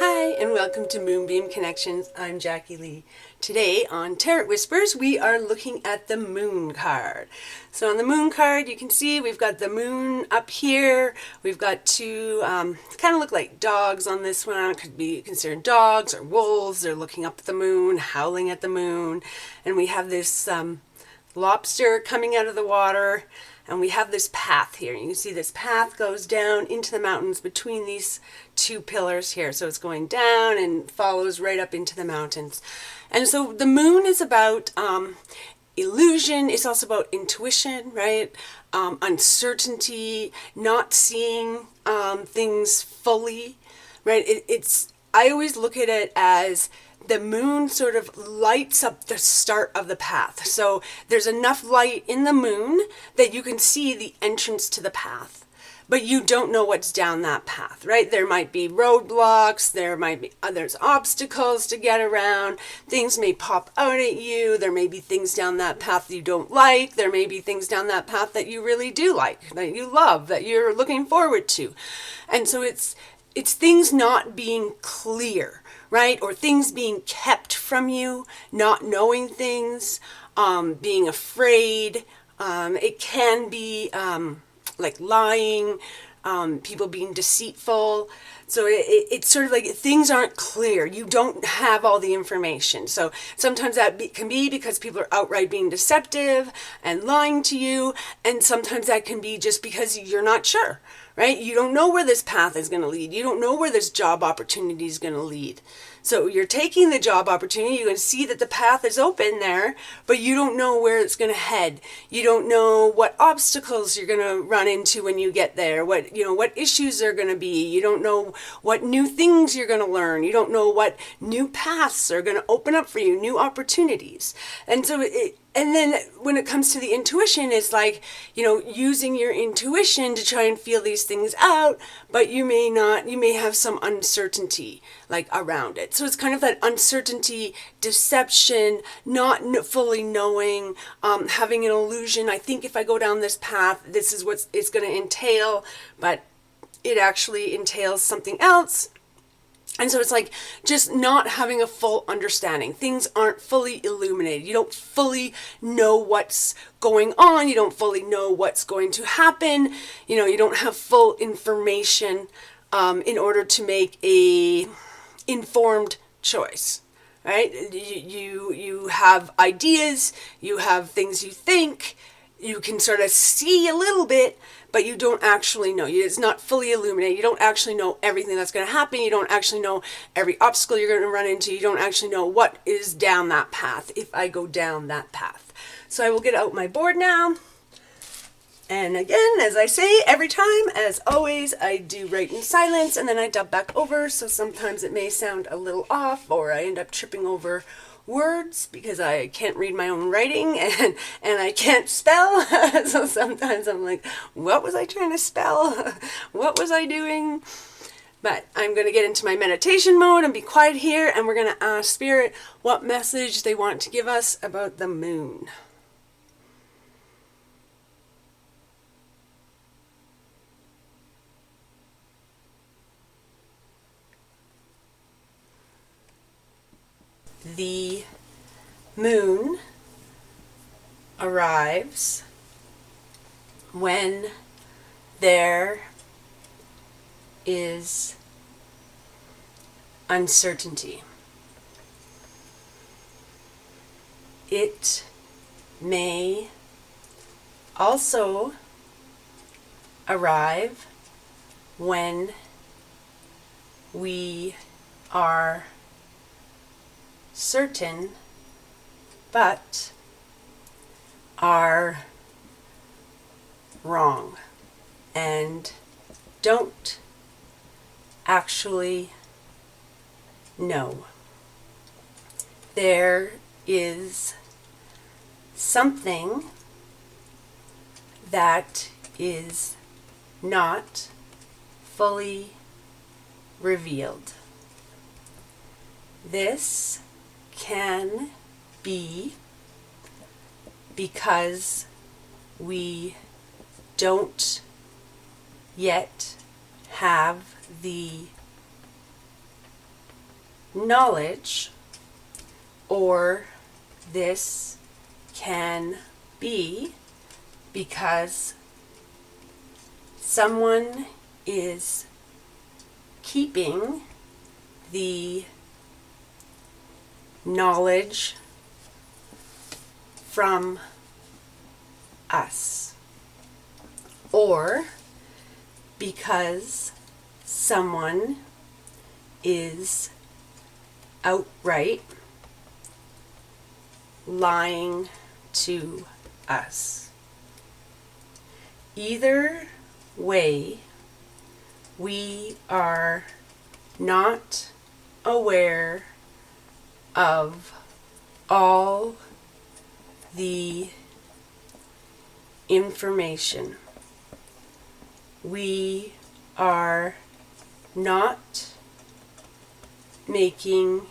Hi, and welcome to Moonbeam Connections. I'm Jacqui-Leigh. Today on Tarot Whispers, we are looking at the Moon card. So on the Moon card, you can see we've got the moon up here. We've got two, kind of look like dogs on this one. It could be considered dogs or wolves. They're looking up at the moon, howling at the moon. And we have this lobster coming out of the water. And we have this path here. You can see this path goes down into the mountains between these two pillars here. So it's going down and follows right up into the mountains. And so the moon is about illusion. It's also about intuition, right? Uncertainty, not seeing things fully, right? I always look at it as the moon sort of lights up the start of the path. So there's enough light in the moon that you can see the entrance to the path, but you don't know what's down that path, right? There might be roadblocks, there's obstacles to get around, things may pop out at you, there may be things down that path that you don't like, there may be things down that path that you really do like, that you love, that you're looking forward to. And so it's things not being clear, right? Or things being kept from you, not knowing things, being afraid. It can be like lying, people being deceitful. So it's sort of like things aren't clear. You don't have all the information. So sometimes that can be because people are outright being deceptive and lying to you. And sometimes that can be just because you're not sure, right? You don't know where this path is going to lead. You don't know where this job opportunity is going to lead. So you're taking the job opportunity, you can see that the path is open there, but you don't know where it's going to head. You don't know what obstacles you're going to run into when you get there, what issues are going to be. You don't know what new things you're going to learn. You don't know what new paths are going to open up for you, new opportunities. And so and then when it comes to the intuition, it's like, using your intuition to try and feel these things out, but you may have some uncertainty like around it. So it's kind of that uncertainty, deception, not fully knowing, having an illusion. I think if I go down this path, this is what it's going to entail, but it actually entails something else. And so it's like just not having a full understanding. Things aren't fully illuminated. You don't fully know what's going on. You don't fully know what's going to happen. You don't have full information in order to make a informed choice, right? You have ideas, you have things you think, you can sort of see a little bit, but you don't actually know. It's not fully illuminated. You don't actually know everything that's going to happen. You don't actually know every obstacle you're going to run into. You don't actually know what is down that path if I go down that path. So I will get out my board now. And again, as I say every time, as always, I do write in silence and then I dub back over. So sometimes it may sound a little off or I end up tripping over words because I can't read my own writing and I can't spell. So sometimes I'm like, what was I trying to spell? What was I doing? But I'm going to get into my meditation mode and be quiet here, and we're going to ask Spirit what message they want to give us about the moon. The moon arrives when there is uncertainty. It may also arrive when we are certain but are wrong and don't actually know. There is something that is not fully revealed. This can be because we don't yet have the knowledge, or this can be because someone is keeping the knowledge from us, or because someone is outright lying to us. Either way, we are not aware of all the information. We are not making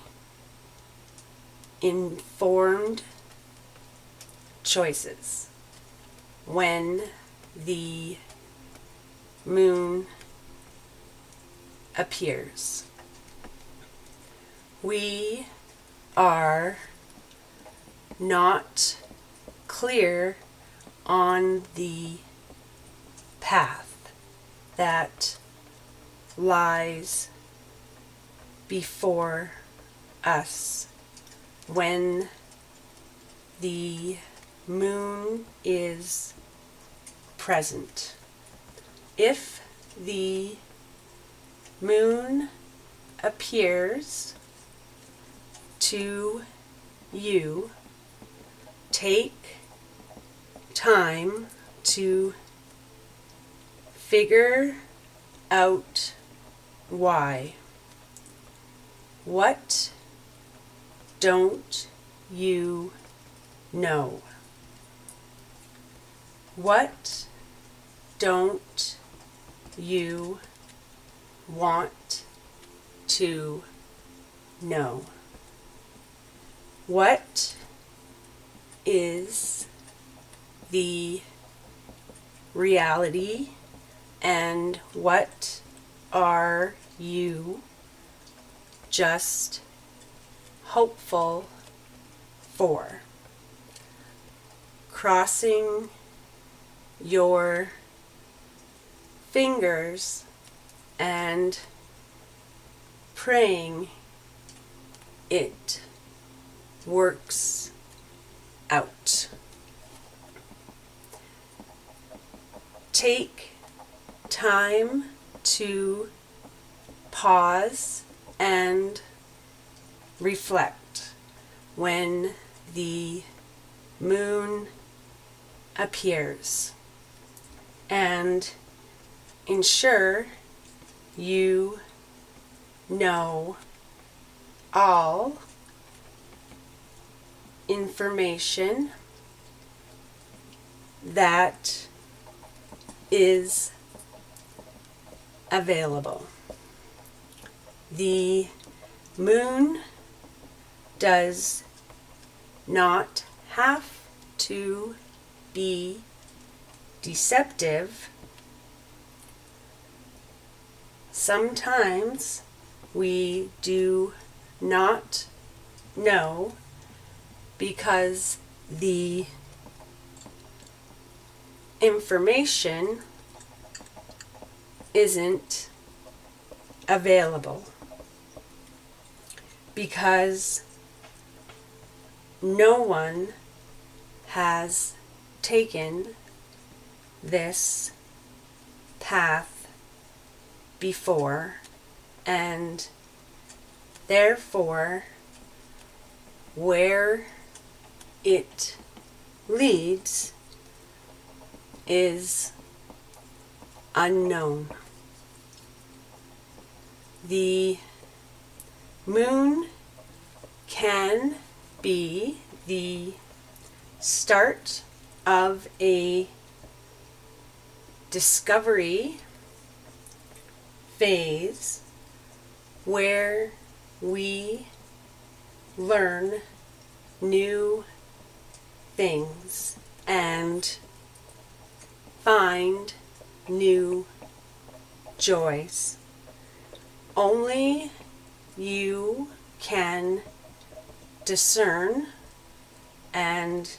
informed choices when the moon appears. We are not clear on the path that lies before us when the moon is present. If the moon appears to you, take time to figure out why. What don't you know? What don't you want to know? What is the reality, and what are you just hopeful for? Crossing your fingers and praying it works out. Take time to pause and reflect when the moon appears, and ensure you know all information that is available. The moon does not have to be deceptive. Sometimes we do not know because the information isn't available, because no one has taken this path before, and therefore where it leads is unknown. The moon can be the start of a discovery phase where we learn new things and find new joys. Only you can discern and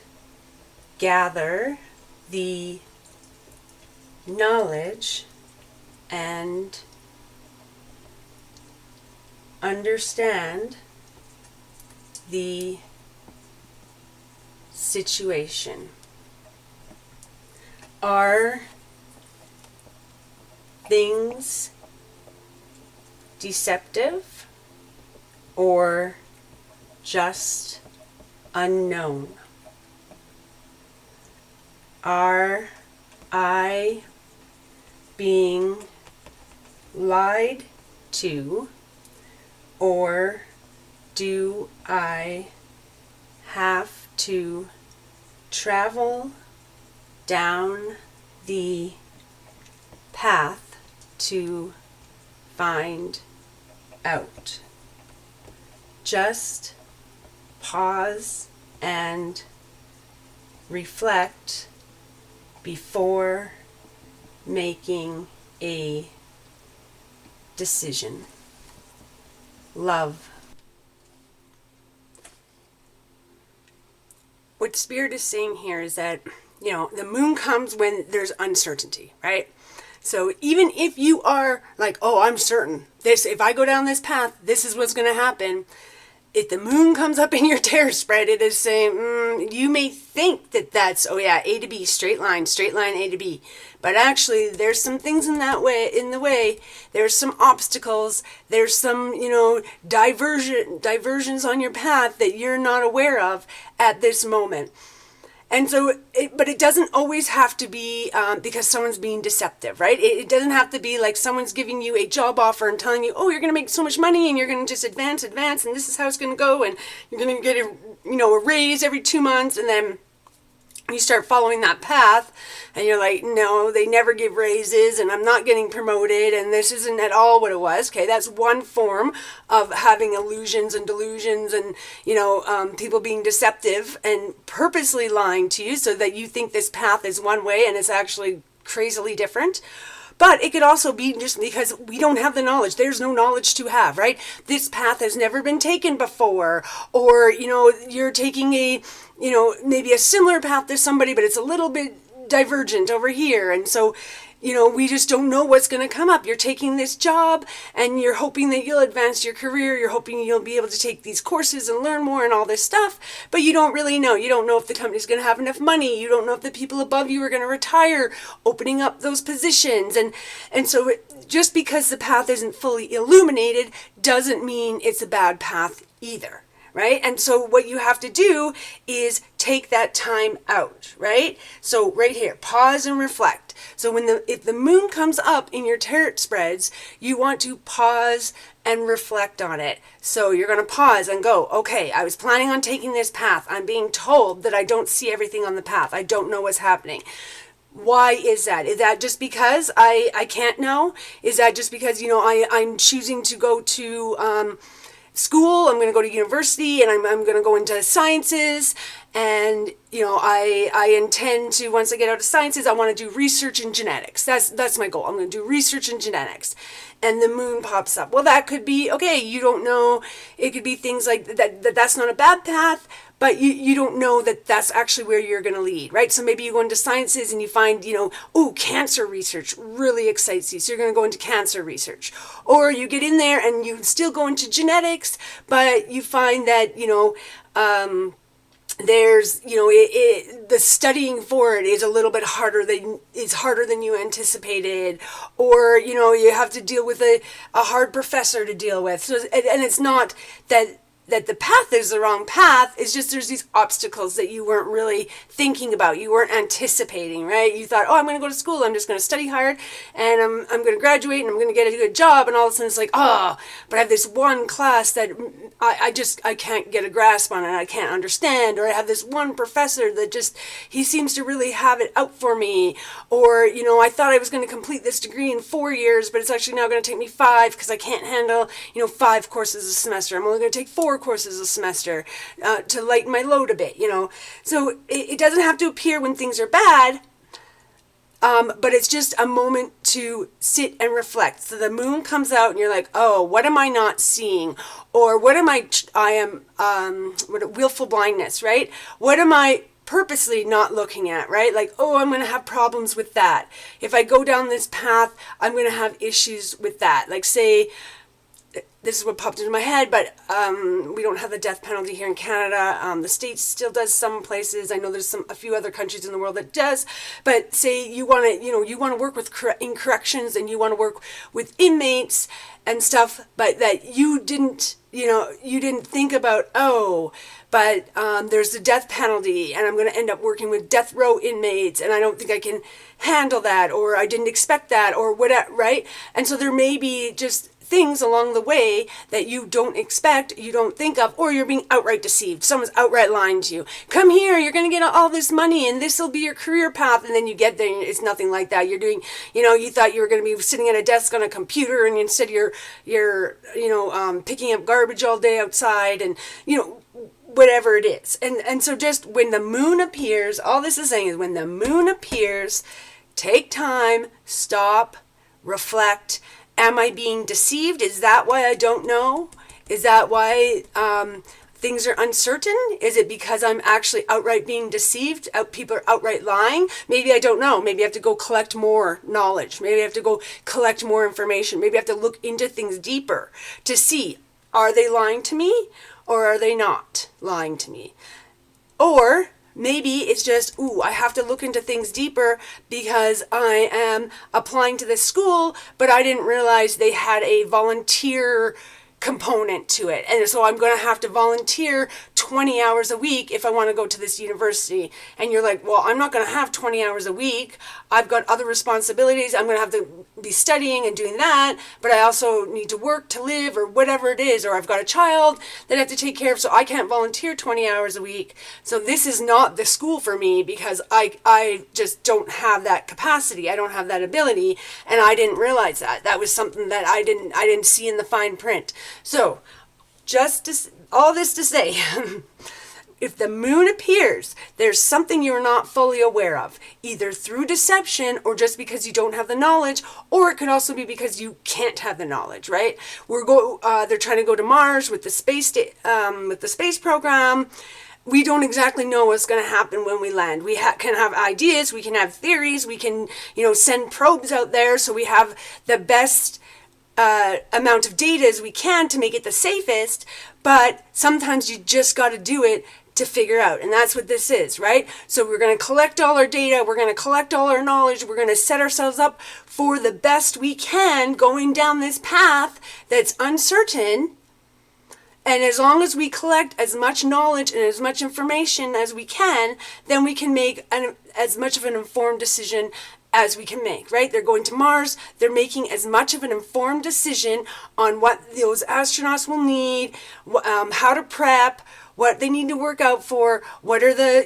gather the knowledge and understand the situation. Are things deceptive or just unknown? Are I being lied to, or do I have to travel down the path to find out? Just pause and reflect before making a decision. Love. What Spirit is saying here is that, the moon comes when there's uncertainty, right? So even if you are like, oh, I'm certain this, if I go down this path, this is what's going to happen. If the moon comes up in your tarot spread, it is saying, you may think that that's, oh yeah, A to B, straight line, A to B. But actually, there's some things in the way. There's some obstacles. There's some, diversions on your path that you're not aware of at this moment. And so, but it doesn't always have to be because someone's being deceptive, right? It doesn't have to be like someone's giving you a job offer and telling you, oh, you're going to make so much money and you're going to just advance, and this is how it's going to go, and you're going to get a raise every 2 months, and then you start following that path and you're like, no, they never give raises and I'm not getting promoted and this isn't at all what it was. Okay, that's one form of having illusions and delusions and, people being deceptive and purposely lying to you so that you think this path is one way and it's actually crazily different. But it could also be just because we don't have the knowledge. There's no knowledge to have, right? This path has never been taken before. Or, you're taking maybe a similar path to somebody, but it's a little bit divergent over here. And so, we just don't know what's going to come up. You're taking this job and you're hoping that you'll advance your career. You're hoping you'll be able to take these courses and learn more and all this stuff, but you don't really know. You don't know if the company's going to have enough money. You don't know if the people above you are going to retire, opening up those positions. And so just because the path isn't fully illuminated doesn't mean it's a bad path either. Right? And so what you have to do is take that time out, right? So right here, pause and reflect. So if the moon comes up in your tarot spreads, you want to pause and reflect on it. So you're going to pause and go, okay, I was planning on taking this path. I'm being told that I don't see everything on the path. I don't know what's happening. Why is that? Is that just because I can't know? Is that just because, I'm choosing to go to school, I'm going to go to university, and I'm going to go into sciences, and I intend to, once I get out of sciences, I want to do research in genetics. That's my goal. I'm going to do research in genetics. And the moon pops up. Well, that could be, okay, you don't know. It could be things like that's not a bad path, but you don't know that that's actually where you're going to lead, right? So maybe you go into sciences and you find, cancer research really excites you. So you're going to go into cancer research. Or you get in there and you still go into genetics, but you find that, there's, the studying for it is a little bit harder than you anticipated, or, you have to deal with a hard professor to deal with. So, and it's not that the path is the wrong path. It's just there's these obstacles that you weren't really thinking about. You weren't anticipating, right? You thought, oh, I'm going to go to school. I'm just going to study hard and I'm going to graduate and I'm going to get a good job. And all of a sudden it's like, but I have this one class that I can't get a grasp on and I can't understand. Or I have this one professor that he seems to really have it out for me. Or, I thought I was going to complete this degree in 4 years, but it's actually now going to take me 5 because I can't handle, 5 courses a semester. I'm only going to take 4 courses a semester to lighten my load a bit, So it doesn't have to appear when things are bad, but it's just a moment to sit and reflect. So the moon comes out and you're like, oh, what am I not seeing? Or what am willful blindness, right? What am I purposely not looking at, right? Like, oh, I'm going to have problems with that. If I go down this path, I'm going to have issues with that. Like, say, this is what popped into my head, but we don't have the death penalty here in Canada. The States still does some places. I know there's a few other countries in the world that does. But say you want to work with in corrections, and you want to work with inmates and stuff, but that you didn't think about, oh, but there's the death penalty, and I'm going to end up working with death row inmates, and I don't think I can handle that, or I didn't expect that, or whatever, right? And so there may be just things along the way that you don't expect, you don't think of, or you're being outright deceived. Someone's outright lying to you. Come here, you're going to get all this money and this will be your career path. And then you get there and it's nothing like that. You're doing, you thought you were going to be sitting at a desk on a computer, and instead you're picking up garbage all day outside, and, whatever it is. And so just when the moon appears, all this is saying is when the moon appears, take time, stop, reflect. Am I being deceived? Is that why I don't know? Is that why things are uncertain? Is it because I'm actually outright being deceived? People are outright lying? Maybe I don't know. Maybe I have to go collect more knowledge. Maybe I have to go collect more information. Maybe I have to look into things deeper to see, are they lying to me or are they not lying to me? Or maybe it's just, I have to look into things deeper because I am applying to this school, but I didn't realize they had a volunteer component to it. And so I'm going to have to volunteer 20 hours a week if I want to go to this university. And you're like, well, I'm not going to have 20 hours a week. I've got other responsibilities. I'm going to have to be studying and doing that, but I also need to work to live, or whatever it is, or I've got a child that I have to take care of, so I can't volunteer 20 hours a week. So this is not the school for me because I just don't have that capacity. I don't have that ability, and I didn't realize that. That was something that I didn't see in the fine print. So all this to say, if the moon appears, there's something you're not fully aware of, either through deception or just because you don't have the knowledge, or it could also be because you can't have the knowledge, right? They're trying to go to Mars with the space program. We don't exactly know what's going to happen when we land. We can have ideas, we can have theories, we can, send probes out there so we have the best amount of data as we can to make it the safest, but sometimes you just got to do it to figure out. And that's what this is, right? So we're going to collect all our data. We're going to collect all our knowledge. We're going to set ourselves up for the best we can going down this path that's uncertain. And as long as we collect as much knowledge and as much information as we can, then we can make as much of an informed decision as we can make, right? They're going to Mars. They're making as much of an informed decision on what those astronauts will need, how to prep, what they need to work out for, what are the,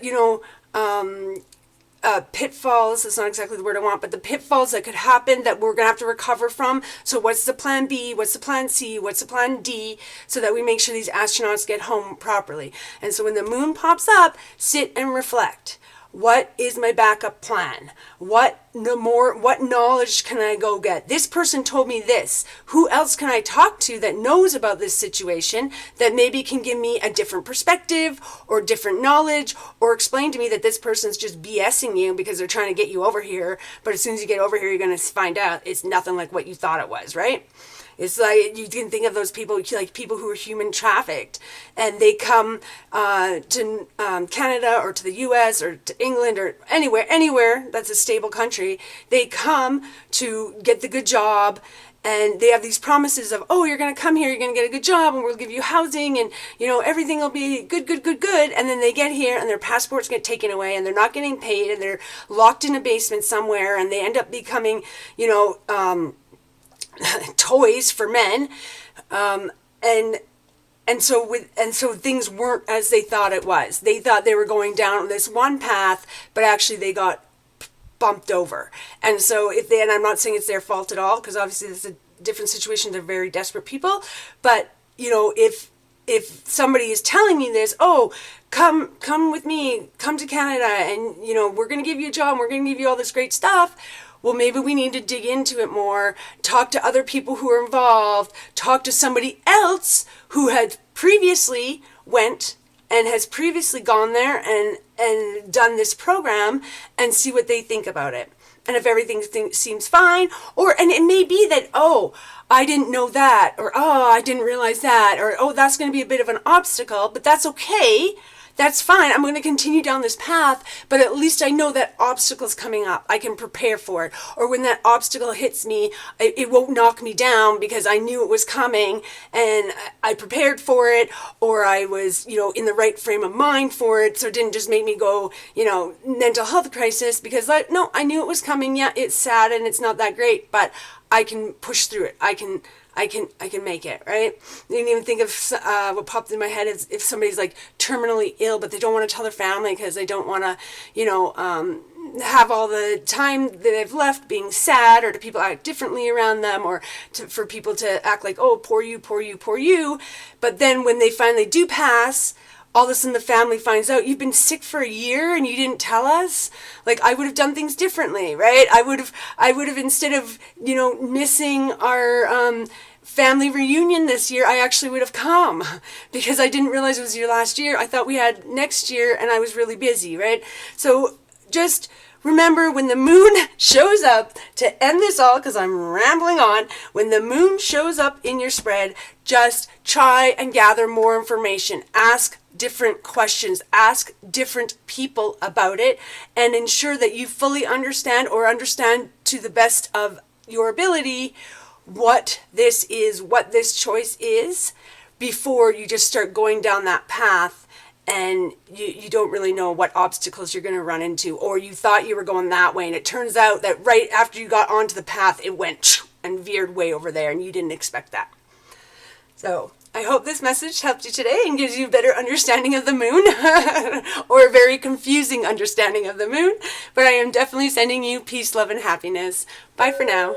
pitfalls, that's not exactly the word I want, but the pitfalls that could happen that we're going to have to recover from. So what's the plan B? What's the plan C? What's the plan D? So that we make sure these astronauts get home properly. And so when the moon pops up, sit and reflect. What is my backup plan? What knowledge can I go get? This person told me this. Who else can I talk to that knows about this situation that maybe can give me a different perspective or different knowledge, or explain to me that this person's just BSing you because they're trying to get you over here. But as soon as you get over here, you're going to find out it's nothing like what you thought it was, right? It's like you can think of those people, like people who are human trafficked, and they come to Canada or to the US or to England or anywhere that's a stable country. They come to get the good job, and they have these promises of, oh, you're going to come here, you're going to get a good job, and we'll give you housing, and everything will be good. And then they get here, and their passports get taken away, and they're not getting paid, and they're locked in a basement somewhere, and they end up becoming, toys for men, and so things weren't as they thought it was. They thought they were going down this one path, but actually they got bumped over. And so and I'm not saying it's their fault at all, because obviously this is a different situation. They're very desperate people, but if somebody is telling me this, oh, come with me, come to Canada, and we're going to give you a job, we're going to give you all this great stuff. well, maybe we need to dig into it more, talk to other people who are involved, talk to somebody else who had previously went and has previously gone there and done this program, and see what they think about it. And if everything seems fine, and it may be that, oh, I didn't know that, or oh, I didn't realize that, or oh, that's going to be a bit of an obstacle, but that's okay. That's fine. I'm going to continue down this path, but at least I know that obstacle's coming up. I can prepare for it. Or when that obstacle hits me, it won't knock me down because I knew it was coming and I prepared for it, or I was, in the right frame of mind for it. So it didn't just make me go, mental health crisis, because no, I knew it was coming. Yeah, it's sad and it's not that great, but I can push through it. I can make it, right? I didn't even think of what popped in my head is if somebody's like terminally ill, but they don't want to tell their family because they don't want to, have all the time that they've left being sad, or to people act differently around them, or for people to act like, oh, poor you, poor you, poor you. But then when they finally do pass, all of a sudden the family finds out you've been sick for a year and you didn't tell us. Like, I would have done things differently, right? I would have instead of, missing our family reunion this year, I actually would have come because I didn't realize it was your last year. I thought we had next year and I was really busy, right? So just remember, when the moon shows up, to end this all, because I'm rambling on, when the moon shows up in your spread, just try and gather more information. Ask different questions, ask different people about it, and ensure that you fully understand, or understand to the best of your ability, what this is, what this choice is, before you just start going down that path and you don't really know what obstacles you're going to run into, or you thought you were going that way and it turns out that right after you got onto the path, it went and veered way over there and you didn't expect that. So I hope this message helped you today and gives you a better understanding of the moon, or a very confusing understanding of the moon. But I am definitely sending you peace, love, and happiness. Bye for now.